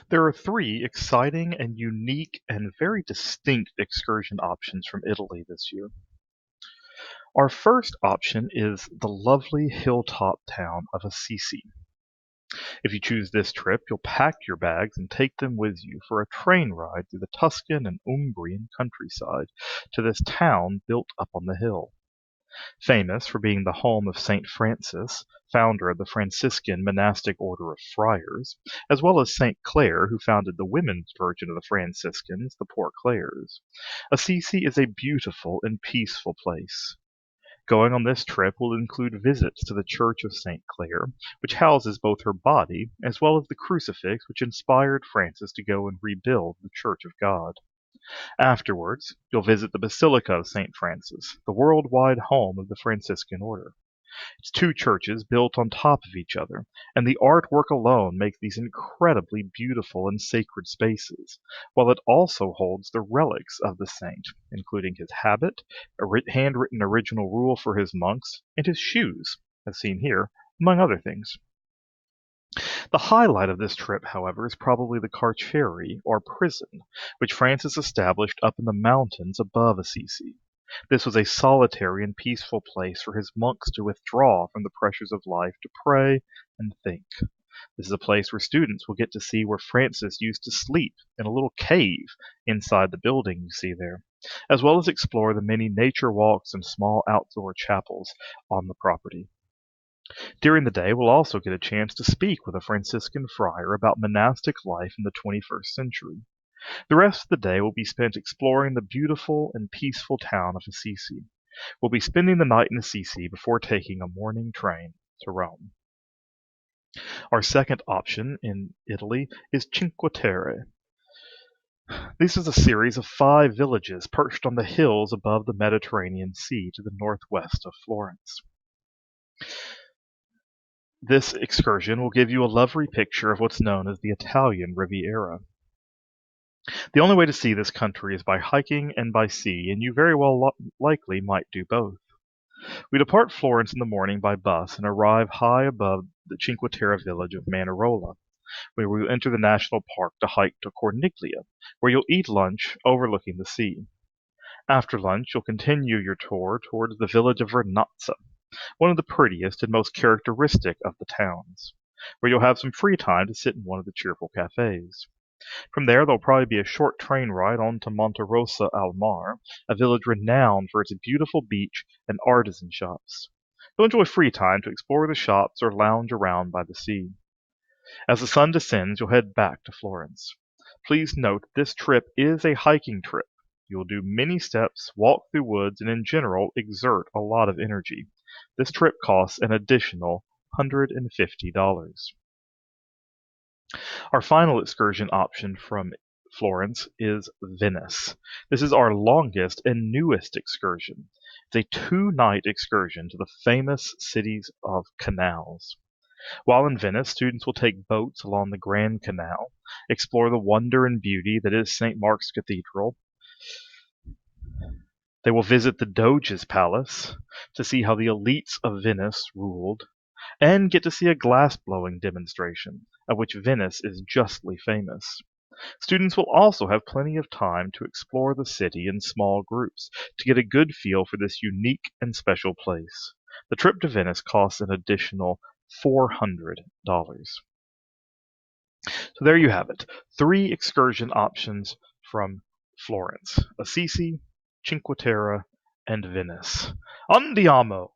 There are three exciting and unique and very distinct excursion options from Italy this year. Our first option is the lovely hilltop town of Assisi. If you choose this trip, you'll pack your bags and take them with you for a train ride through the Tuscan and Umbrian countryside to this town built up on the hill. Famous for being the home of Saint Francis, founder of the Franciscan monastic order of friars, as well as Saint Clare, who founded the women's version of the Franciscans, the Poor Clares. Assisi is a beautiful and peaceful place. Going on this trip will include visits to the Church of St. Clare, which houses both her body as well as the crucifix which inspired Francis to go and rebuild the Church of God. Afterwards, you'll visit the Basilica of St. Francis, the worldwide home of the Franciscan order. It's two churches built on top of each other, and the artwork alone makes these incredibly beautiful and sacred spaces, while it also holds the relics of the saint, including his habit, a handwritten original rule for his monks, and his shoes, as seen here, among other things. The highlight of this trip, however, is probably the Carceri, or prison, which Francis established up in the mountains above Assisi. This was a solitary and peaceful place for his monks to withdraw from the pressures of life to pray and think. This is a place where students will get to see where Francis used to sleep in a little cave inside the building you see there, as well as explore the many nature walks and small outdoor chapels on the property. During the day, we'll also get a chance to speak with a Franciscan friar about monastic life in the 21st century. The rest of the day will be spent exploring the beautiful and peaceful town of Assisi. We'll be spending the night in Assisi before taking a morning train to Rome. Our second option in Italy is Cinque Terre. This is a series of 5 villages perched on the hills above the Mediterranean Sea to the northwest of Florence. This excursion will give you a lovely picture of what's known as the Italian Riviera. The only way to see this country is by hiking and by sea, and you very well likely might do both. We depart Florence in the morning by bus and arrive high above the Cinque Terre village of Manarola, where we will enter the national park to hike to Corniglia, where you'll eat lunch overlooking the sea. After lunch, you'll continue your tour towards the village of Vernazza, one of the prettiest and most characteristic of the towns, where you'll have some free time to sit in one of the cheerful cafes. From there, there'll probably be a short train ride on to Monterosa al Mar, a village renowned for its beautiful beach and artisan shops. You'll enjoy free time to explore the shops or lounge around by the sea. As the sun descends, you'll head back to Florence. Please note this trip is a hiking trip. You will do many steps, walk through woods, and in general exert a lot of energy. This trip costs an additional $150. Our final excursion option from Florence is Venice. This is our longest and newest excursion. It's a 2-night excursion to the famous cities of canals. While in Venice, students will take boats along the Grand Canal, explore the wonder and beauty that is St. Mark's Cathedral. They will visit the Doge's Palace to see how the elites of Venice ruled, and get to see a glass-blowing demonstration, of which Venice is justly famous. Students will also have plenty of time to explore the city in small groups to get a good feel for this unique and special place. The trip to Venice costs an additional $400. So there you have it, 3 excursion options from Florence: Assisi, Cinque Terre, and Venice. Andiamo!